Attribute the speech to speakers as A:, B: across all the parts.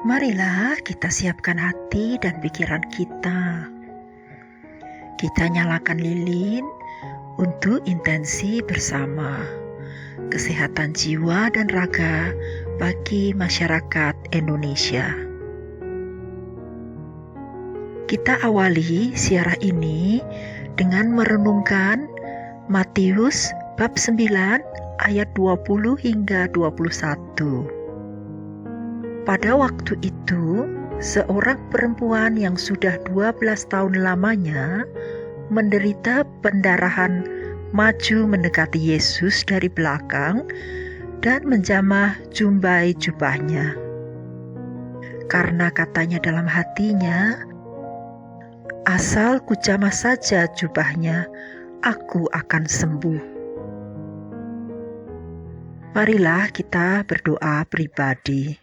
A: Marilah kita siapkan hati dan pikiran kita. Kita nyalakan lilin untuk intensi bersama kesehatan jiwa dan raga bagi masyarakat Indonesia. Kita awali siarah ini dengan merenungkan Matius bab 9 ayat 20 hingga 21. Pada waktu itu, seorang perempuan yang sudah 12 tahun lamanya menderita pendarahan maju mendekati Yesus dari belakang dan menjamah jumbai jubahnya. Karena katanya dalam hatinya, asal kujamah saja jubahnya, aku akan sembuh. Marilah kita berdoa pribadi.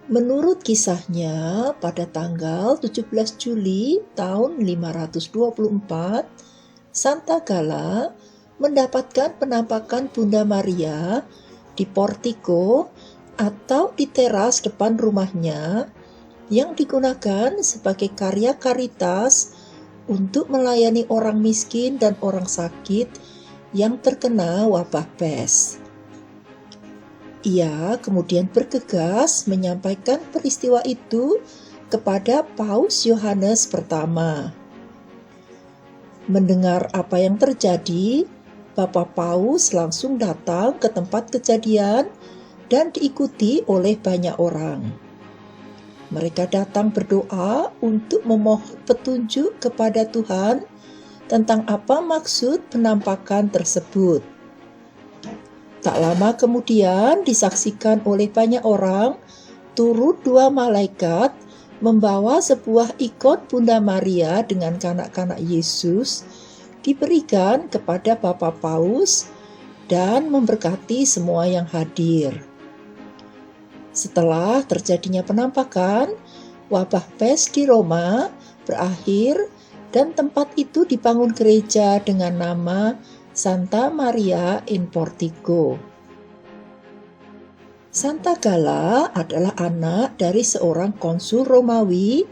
B: Menurut kisahnya, pada tanggal 17 Juli tahun 524, Santa Gala mendapatkan penampakan Bunda Maria di portiko atau di teras depan rumahnya yang digunakan sebagai karya karitas untuk melayani orang miskin dan orang sakit yang terkena wabah pes. Ia kemudian bergegas menyampaikan peristiwa itu kepada Paus Yohanes pertama. Mendengar apa yang terjadi, Bapak Paus langsung datang ke tempat kejadian dan diikuti oleh banyak orang. Mereka datang berdoa untuk memohon petunjuk kepada Tuhan tentang apa maksud penampakan tersebut. Tak lama kemudian disaksikan oleh banyak orang, turut 2 malaikat membawa sebuah ikon Bunda Maria dengan kanak-kanak Yesus diberikan kepada Bapak Paus dan memberkati semua yang hadir. Setelah terjadinya penampakan, wabah pes di Roma berakhir dan tempat itu dibangun gereja dengan nama Santa Maria in Portico. Santa Gala adalah anak dari seorang konsul Romawi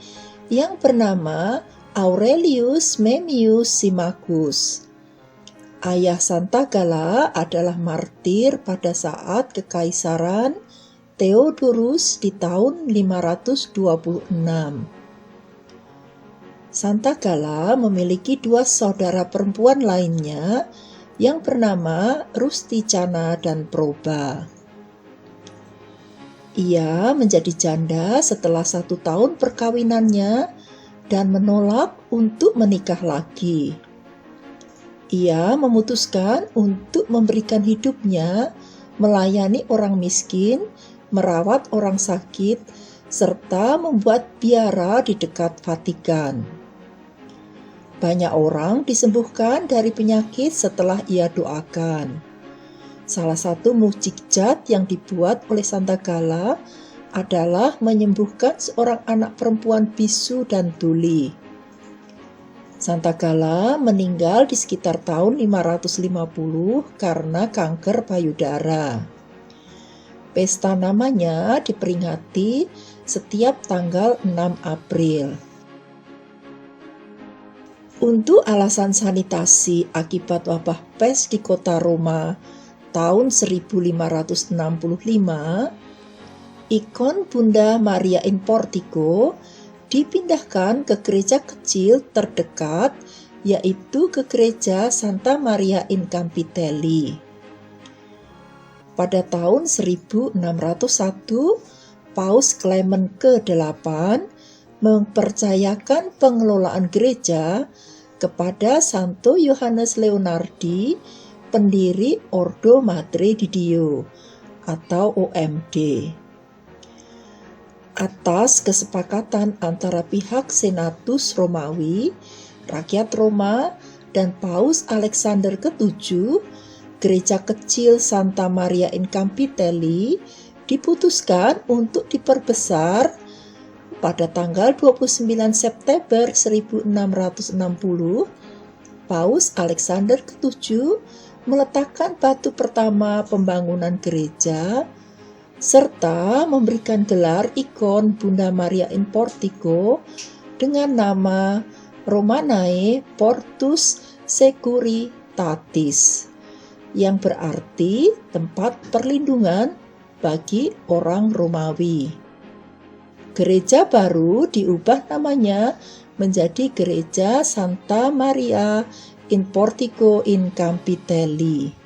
B: yang bernama Aurelius Memmius Symmachus. Ayah Santa Gala adalah martir pada saat kekaisaran Theodorus di tahun 526. Santa Gala memiliki dua saudara perempuan lainnya yang bernama Rusticana dan Proba. Ia menjadi janda setelah 1 tahun perkawinannya dan menolak untuk menikah lagi. Ia memutuskan untuk memberikan hidupnya melayani orang miskin, merawat orang sakit, serta membuat biara di dekat Vatikan. Banyak orang disembuhkan dari penyakit setelah ia doakan. Salah satu mukjizat yang dibuat oleh Santa Gala adalah menyembuhkan seorang anak perempuan bisu dan tuli. Santa Gala meninggal di sekitar tahun 550 karena kanker payudara. Pesta namanya diperingati setiap tanggal 6 April. Untuk alasan sanitasi akibat wabah pes di kota Roma tahun 1565, ikon Bunda Maria in Portico dipindahkan ke gereja kecil terdekat, yaitu ke gereja Santa Maria in Campitelli. Pada tahun 1601, Paus Clement ke-8 mempercayakan pengelolaan gereja kepada Santo Yohanes Leonardi, pendiri Ordo Madre di Dio atau OMD. Atas kesepakatan antara pihak Senatus Romawi, rakyat Roma, dan Paus Alexander ke-7, gereja kecil Santa Maria in Campitelli diputuskan untuk diperbesar. Pada tanggal 29 September 1660, Paus Alexander ke-7 meletakkan batu pertama pembangunan gereja, serta memberikan gelar ikon Bunda Maria in Portico dengan nama Romanae Portus Securitatis, yang berarti tempat perlindungan bagi orang Romawi. Gereja baru diubah namanya menjadi Gereja Santa Maria in Portico in Campitelli.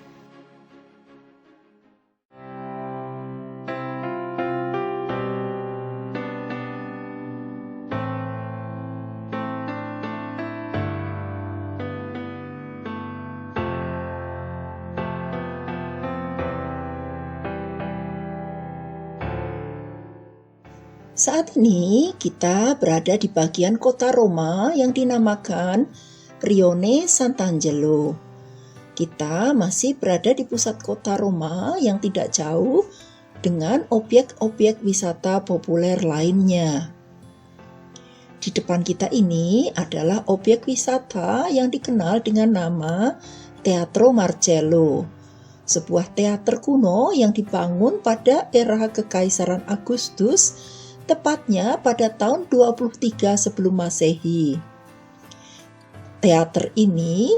B: Saat ini kita berada di bagian kota Roma yang dinamakan Rione Sant'Angelo. Kita masih berada di pusat kota Roma yang tidak jauh dengan objek-objek wisata populer lainnya. Di depan kita ini adalah objek wisata yang dikenal dengan nama Teatro Marcello, sebuah teater kuno yang dibangun pada era Kekaisaran Agustus, tepatnya pada tahun 23 sebelum Masehi. Teater ini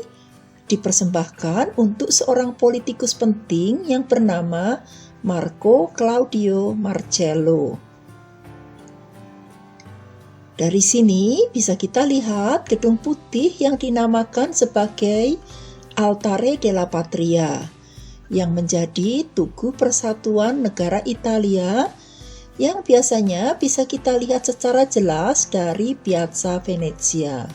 B: dipersembahkan untuk seorang politikus penting yang bernama Marco Claudio Marcello. Dari sini bisa kita lihat gedung putih yang dinamakan sebagai Altare della Patria, yang menjadi Tugu Persatuan Negara Italia, yang biasanya bisa kita lihat secara jelas dari Piazza Venezia.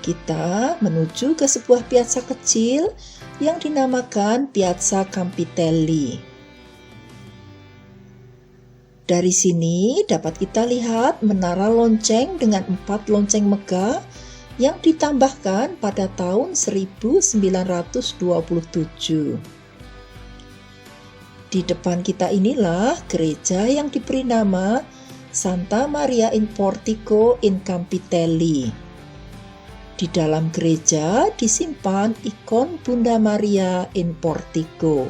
B: Kita menuju ke sebuah piazza kecil yang dinamakan Piazza Campitelli. Dari sini dapat kita lihat menara lonceng dengan 4 lonceng megah yang ditambahkan pada tahun 1927. Di depan kita inilah gereja yang diberi nama Santa Maria in Portico in Campitelli. Di dalam gereja disimpan ikon Bunda Maria in Portico.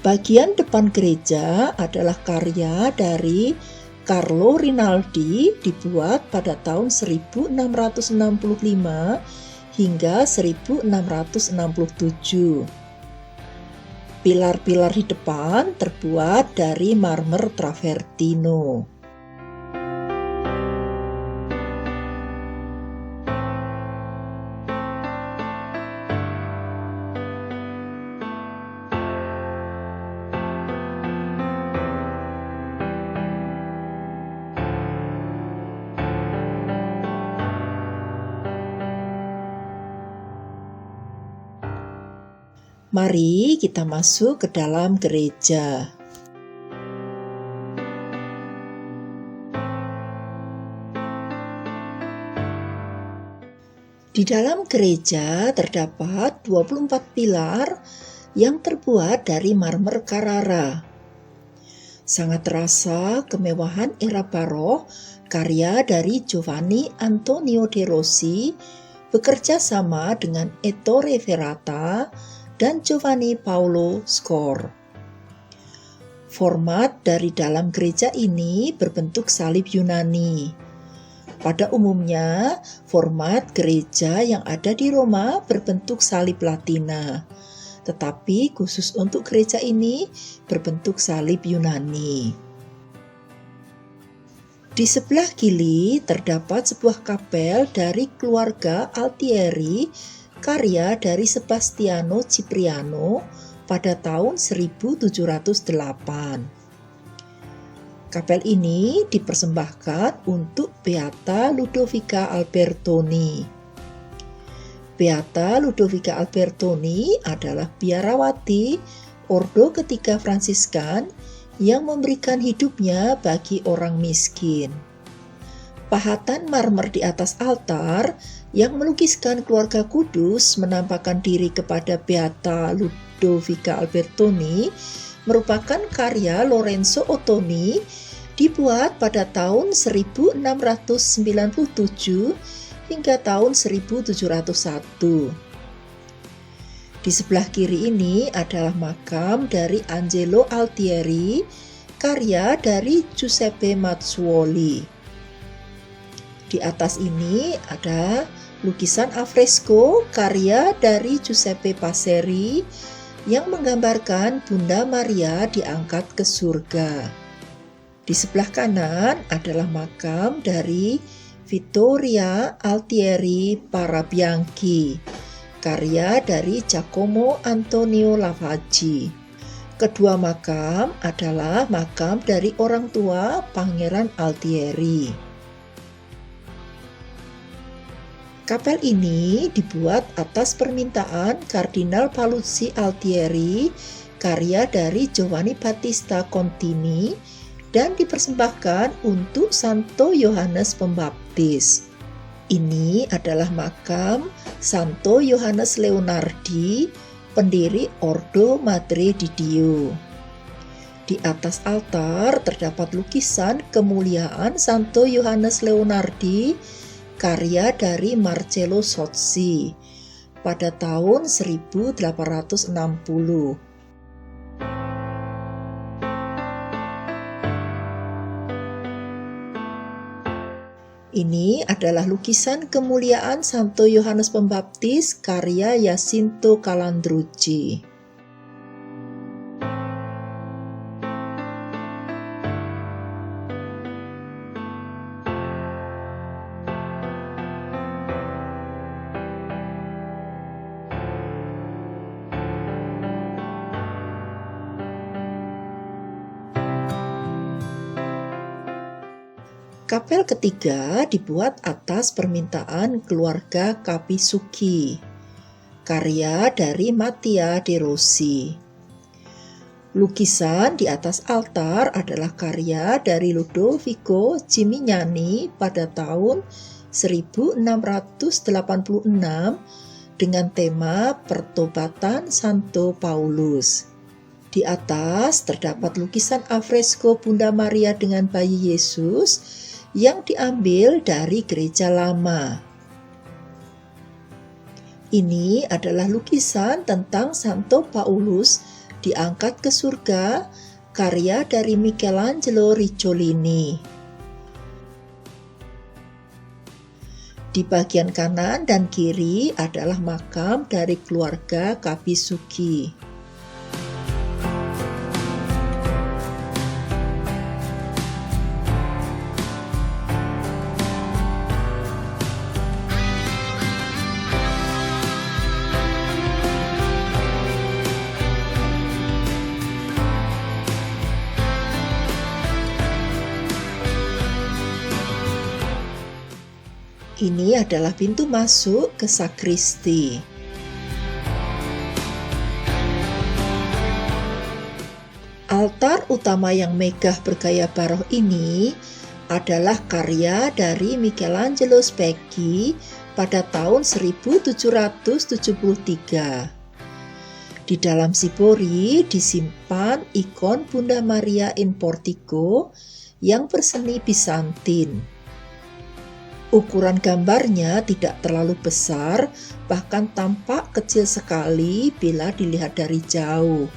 B: Bagian depan gereja adalah karya dari Carlo Rinaldi, dibuat pada tahun 1665 hingga 1667. Pilar-pilar di depan terbuat dari marmer travertino. Mari kita masuk ke dalam gereja. Di dalam gereja terdapat 24 pilar yang terbuat dari marmer Carrara. Sangat terasa kemewahan era barok karya dari Giovanni Antonio de Rossi bekerja sama dengan Ettore Verata dan Giovanni Paolo Score. Format dari dalam gereja ini berbentuk salib Yunani. Pada umumnya, format gereja yang ada di Roma berbentuk salib Latina, tetapi khusus untuk gereja ini berbentuk salib Yunani. Di sebelah kiri terdapat sebuah kapel dari keluarga Altieri, karya dari Sebastiano Cipriano pada tahun 1708. Kapel ini dipersembahkan untuk Beata Ludovica Albertoni. Beata Ludovica Albertoni adalah biarawati Ordo Ketiga Fransiskan yang memberikan hidupnya bagi orang miskin. Pahatan marmer di atas altar yang melukiskan keluarga kudus menampakkan diri kepada Beata Ludovica Albertoni merupakan karya Lorenzo Ottoni, dibuat pada tahun 1697 hingga tahun 1701. Di sebelah kiri ini adalah makam dari Angelo Altieri, karya dari Giuseppe Mazzuoli. Di atas ini ada lukisan afresko karya dari Giuseppe Passeri yang menggambarkan Bunda Maria diangkat ke surga. Di sebelah kanan adalah makam dari Vittoria Altieri Parabianchi, karya dari Giacomo Antonio Lavaggi. Kedua makam adalah makam dari orang tua Pangeran Altieri. Kapel ini dibuat atas permintaan Kardinal Paluzzi Altieri, karya dari Giovanni Battista Contini, dan dipersembahkan untuk Santo Yohanes Pembaptis. Ini adalah makam Santo Yohanes Leonardi, pendiri Ordo Madre di Dio. Di atas altar terdapat lukisan kemuliaan Santo Yohanes Leonardi, karya dari Marcello Sozzi pada tahun 1860. Ini adalah lukisan kemuliaan Santo Yohanes Pembaptis karya Jacinto Calandrucci. Kapel ketiga dibuat atas permintaan keluarga Capisucchi, karya dari Mattia de Rossi. Lukisan di atas altar adalah karya dari Ludovico Gimignani pada tahun 1686 dengan tema Pertobatan Santo Paulus. Di atas terdapat lukisan alfresco Bunda Maria dengan bayi Yesus yang diambil dari gereja lama. Ini adalah lukisan tentang Santo Paulus diangkat ke surga, karya dari Michelangelo Ricciolini. Di bagian kanan dan kiri adalah makam dari keluarga Kabisugi. Ini adalah pintu masuk ke sakristi. Altar utama yang megah bergaya barok ini adalah karya dari Michelangelo Specchi pada tahun 1773. Di dalam sipori disimpan ikon Bunda Maria in Portico yang berseni Bizantin. Ukuran gambarnya tidak terlalu besar, bahkan tampak kecil sekali bila dilihat dari jauh.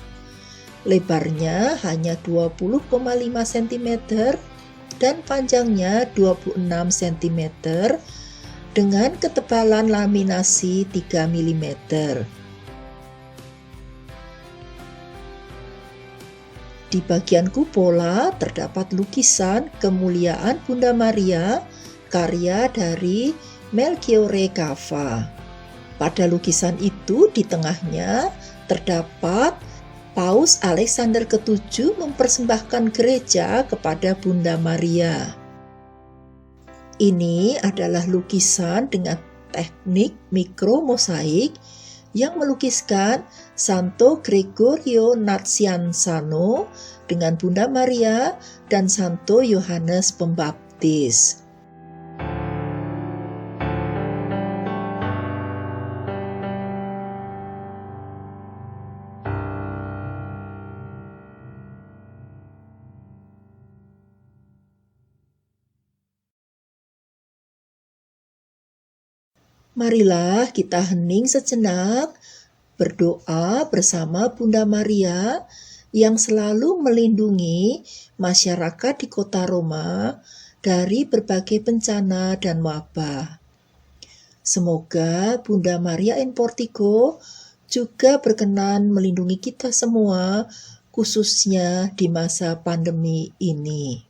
B: Lebarnya hanya 20,5 cm dan panjangnya 26 cm dengan ketebalan laminasi 3 mm. Di bagian kupola terdapat lukisan kemuliaan Bunda Maria karya dari Melchiorre Cava. Pada lukisan itu di tengahnya terdapat Paus Alexander ke-7 mempersembahkan gereja kepada Bunda Maria. Ini adalah lukisan dengan teknik mikromosaik yang melukiskan Santo Gregorio Nazianzano dengan Bunda Maria dan Santo Yohanes Pembaptis. Marilah kita hening sejenak, berdoa bersama Bunda Maria yang selalu melindungi masyarakat di kota Roma dari berbagai bencana dan wabah. Semoga Bunda Maria in Portico juga berkenan melindungi kita semua, khususnya di masa pandemi ini.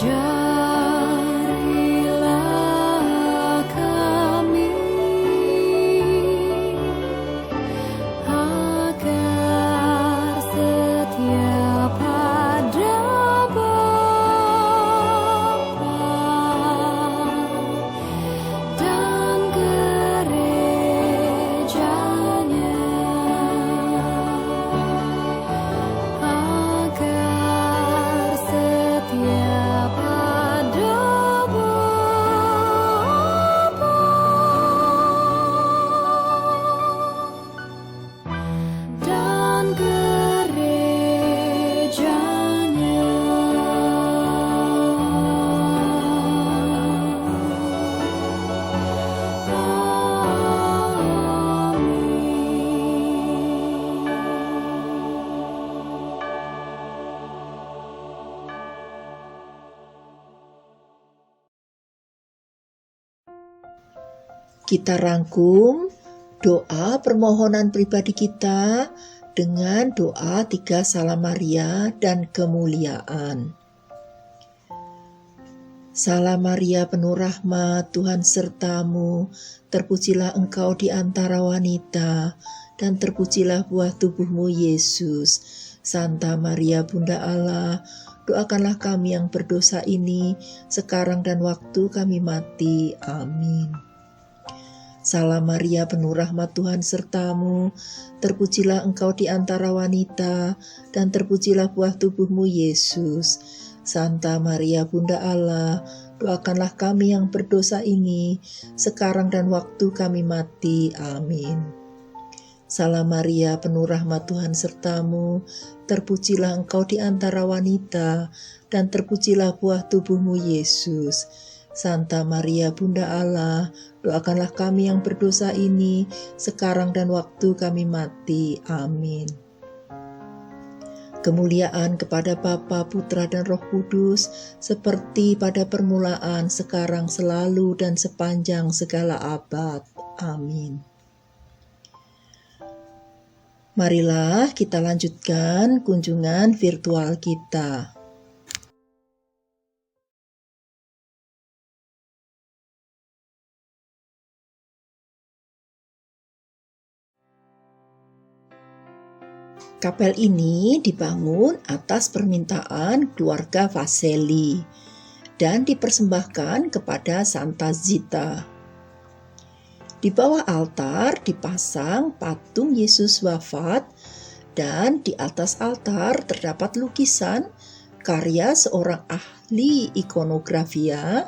C: Ajarilah kami agar setia pada Bapa dan gerejanya, agar setia pada Bapa dan gerejanya.
B: Kita rangkum doa permohonan pribadi kita dengan doa 3 Salam Maria dan kemuliaan. Salam Maria penuh rahmat, Tuhan sertamu, terpujilah engkau di antara wanita, dan terpujilah buah tubuhmu Yesus. Santa Maria Bunda Allah, doakanlah kami yang berdosa ini, sekarang dan waktu kami mati. Amin. Salam Maria penuh rahmat, Tuhan sertamu, terpujilah engkau di antara wanita, dan terpujilah buah tubuhmu Yesus. Santa Maria Bunda Allah, doakanlah kami yang berdosa ini, sekarang dan waktu kami mati. Amin. Salam Maria penuh rahmat, Tuhan sertamu, terpujilah engkau di antara wanita, dan terpujilah buah tubuhmu Yesus. Santa Maria Bunda Allah, doakanlah kami yang berdosa ini, sekarang dan waktu kami mati. Amin. Kemuliaan kepada Bapa, Putra, dan Roh Kudus, seperti pada permulaan, sekarang, selalu, dan sepanjang segala abad. Amin. Marilah kita lanjutkan kunjungan virtual kita. Kapel ini dibangun atas permintaan keluarga Vaselli dan dipersembahkan kepada Santa Zita. Di bawah altar dipasang patung Yesus wafat, dan di atas altar terdapat lukisan karya seorang ahli ikonografia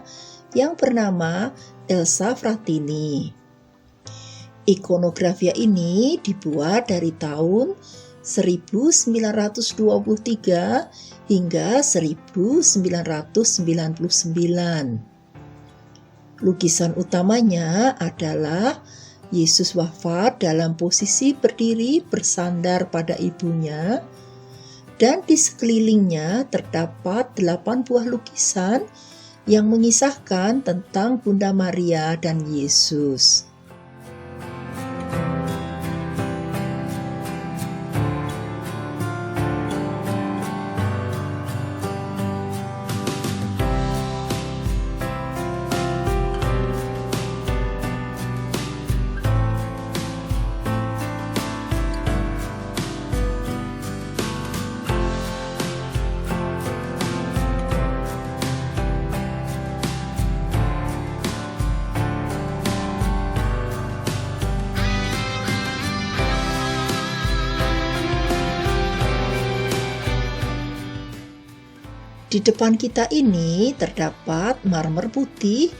B: yang bernama Elsa Fratini. Ikonografia ini dibuat dari tahun 1923 hingga 1999. Lukisan utamanya adalah Yesus wafat dalam posisi berdiri bersandar pada ibunya, dan di sekelilingnya terdapat 8 buah lukisan yang mengisahkan tentang Bunda Maria dan Yesus. Di depan kita ini terdapat marmer putih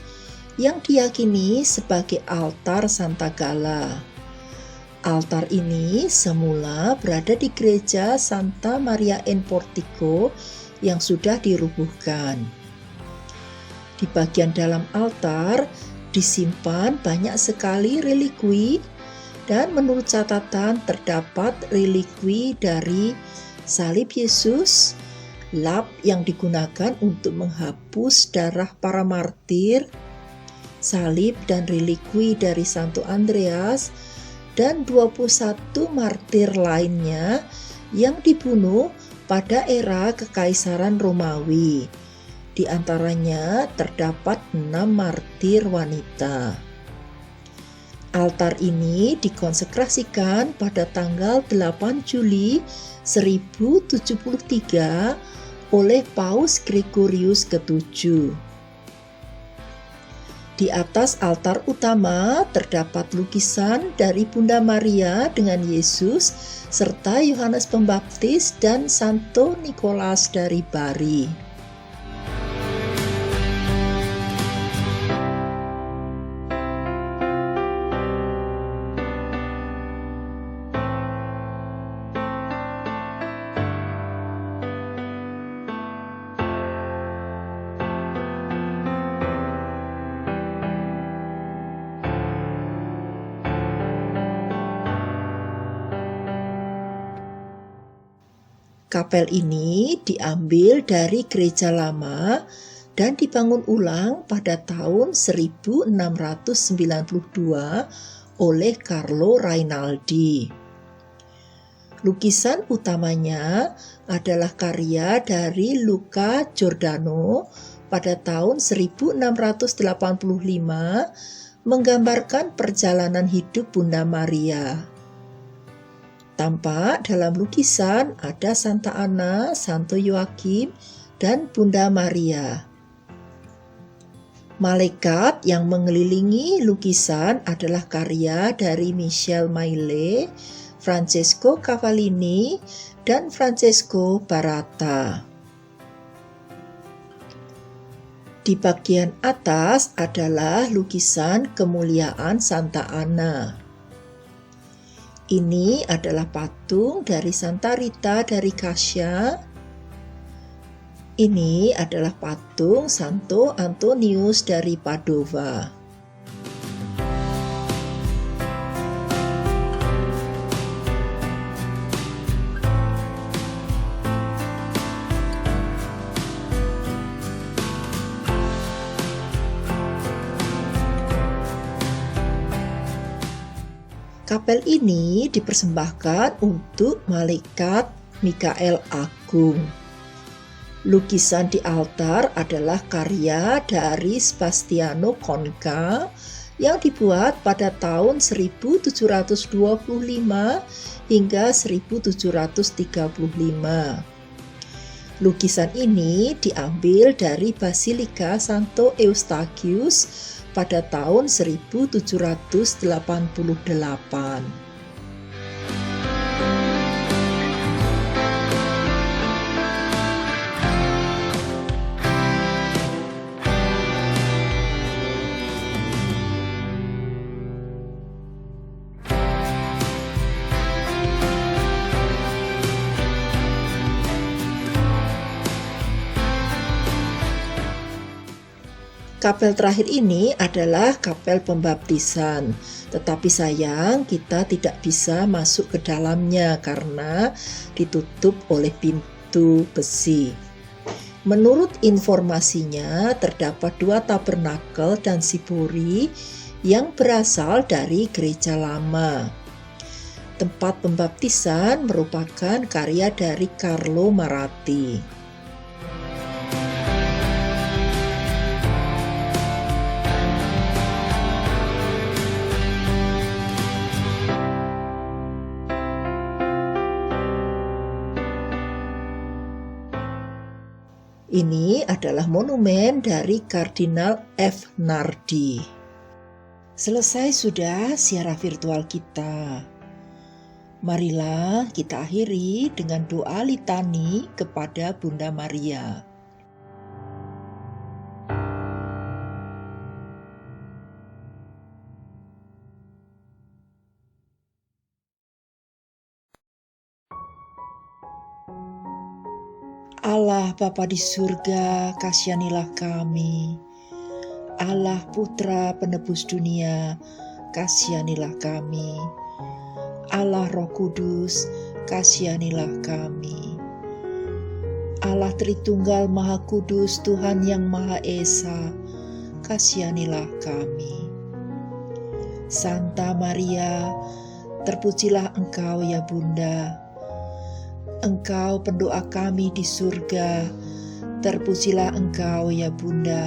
B: yang diyakini sebagai altar Santa Gala. Altar ini semula berada di gereja Santa Maria in Portico yang sudah dirubuhkan. Di bagian dalam altar disimpan banyak sekali relikwi, dan menurut catatan terdapat relikwi dari salib Yesus, lap yang digunakan untuk menghapus darah para martir, salib dan relikwi dari Santo Andreas, dan 21 martir lainnya yang dibunuh pada era Kekaisaran Romawi. Di antaranya terdapat 6 martir wanita. Altar ini dikonsekrasikan pada tanggal 8 Juli 1073 oleh Paus Gregorius ke-7. Di atas altar utama terdapat lukisan dari Bunda Maria dengan Yesus serta Yohanes Pembaptis dan Santo Nikolas dari Bari. Kapel ini diambil dari gereja lama dan dibangun ulang pada tahun 1692 oleh Carlo Rainaldi. Lukisan utamanya adalah karya dari Luca Giordano pada tahun 1685 menggambarkan perjalanan hidup Bunda Maria. Tampak dalam lukisan ada Santa Anna, Santo Yoakim, dan Bunda Maria. Malaikat yang mengelilingi lukisan adalah karya dari Michel Maille, Francesco Cavallini, dan Francesco Baratta. Di bagian atas adalah lukisan kemuliaan Santa Anna. Ini adalah patung dari Santa Rita dari Cascia. Ini adalah patung Santo Antonius dari Padova. Kapel ini dipersembahkan untuk Malaikat Mikael Agung. Lukisan di altar adalah karya dari Sebastiano Conca yang dibuat pada tahun 1725 hingga 1735. Lukisan ini diambil dari Basilika Santo Eustachius pada tahun 1788. Kapel terakhir ini adalah kapel pembaptisan, tetapi sayang kita tidak bisa masuk ke dalamnya karena ditutup oleh pintu besi. Menurut informasinya terdapat 2 tabernakel dan sipuri yang berasal dari gereja lama. Tempat pembaptisan merupakan karya dari Carlo Maratti. Ini adalah monumen dari Kardinal F. Nardi. Selesai sudah siaran virtual kita. Marilah kita akhiri dengan doa litani kepada Bunda Maria. Allah Bapa di surga, kasihanilah kami. Allah Putra penebus dunia, kasihanilah kami. Allah Roh Kudus, kasihanilah kami. Allah Tritunggal Maha Kudus, Tuhan yang Maha Esa, kasihanilah kami. Santa Maria, terpujilah Engkau ya Bunda. Engkau pendoa kami di surga, Terpujilah Engkau ya Bunda.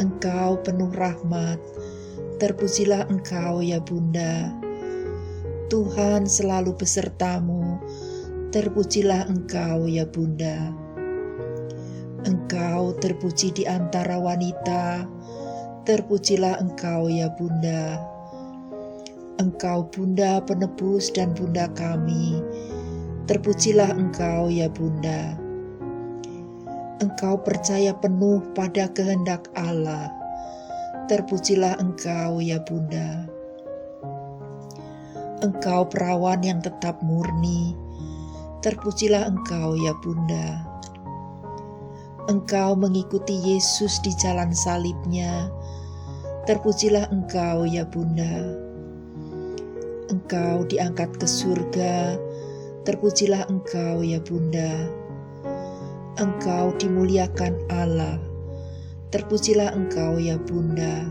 B: Engkau penuh rahmat. Terpujilah Engkau ya Bunda. Tuhan selalu besertamu. Terpujilah Engkau ya Bunda. Engkau terpuji di antara wanita. Terpujilah Engkau ya Bunda. Engkau Bunda penebus dan Bunda kami. Terpujilah Engkau ya Bunda. Engkau percaya penuh pada kehendak Allah. Terpujilah Engkau ya Bunda. Engkau perawan yang tetap murni. Terpujilah Engkau ya Bunda. Engkau mengikuti Yesus di jalan salibnya. Terpujilah Engkau ya Bunda. Engkau diangkat ke surga. Terpujilah Engkau ya Bunda. Engkau dimuliakan Allah. Terpujilah Engkau ya Bunda.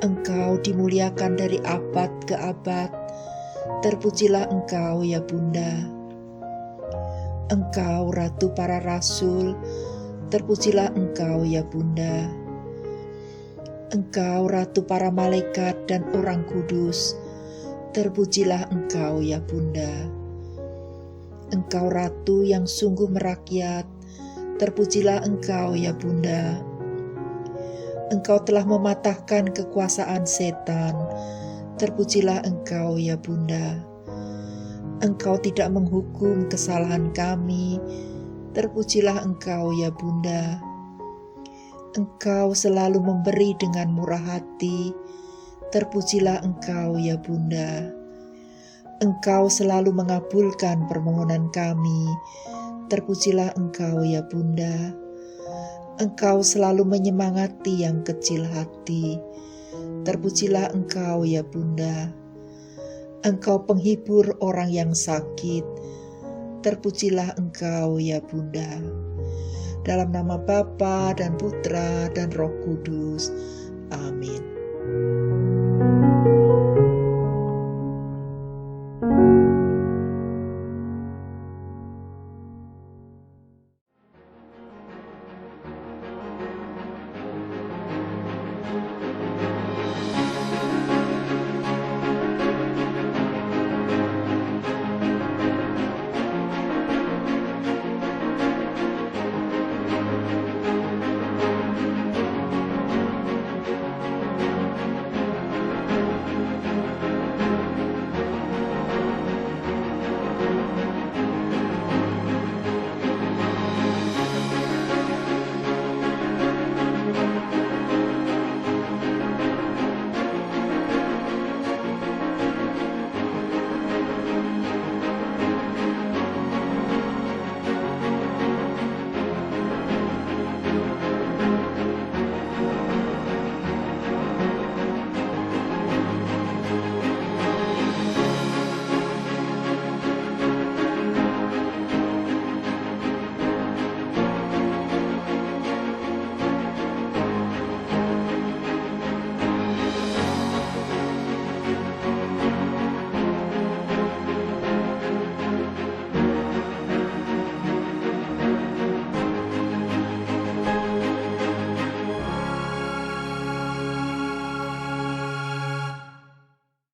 B: Engkau dimuliakan dari abad ke abad. Terpujilah Engkau ya Bunda. Engkau Ratu para Rasul. Terpujilah Engkau ya Bunda. Engkau Ratu para malaikat dan orang kudus. Terpujilah Engkau ya Bunda. Engkau Ratu yang sungguh merakyat. Terpujilah Engkau ya Bunda. Engkau telah mematahkan kekuasaan setan. Terpujilah Engkau ya Bunda. Engkau tidak menghukum kesalahan kami. Terpujilah Engkau ya Bunda. Engkau selalu memberi dengan murah hati. Terpujilah Engkau ya Bunda. Engkau selalu mengabulkan permohonan kami. Terpujilah Engkau ya Bunda. Engkau selalu menyemangati yang kecil hati. Terpujilah Engkau ya Bunda. Engkau penghibur orang yang sakit. Terpujilah Engkau ya Bunda. Dalam nama Bapa dan Putra dan Roh Kudus. Amin.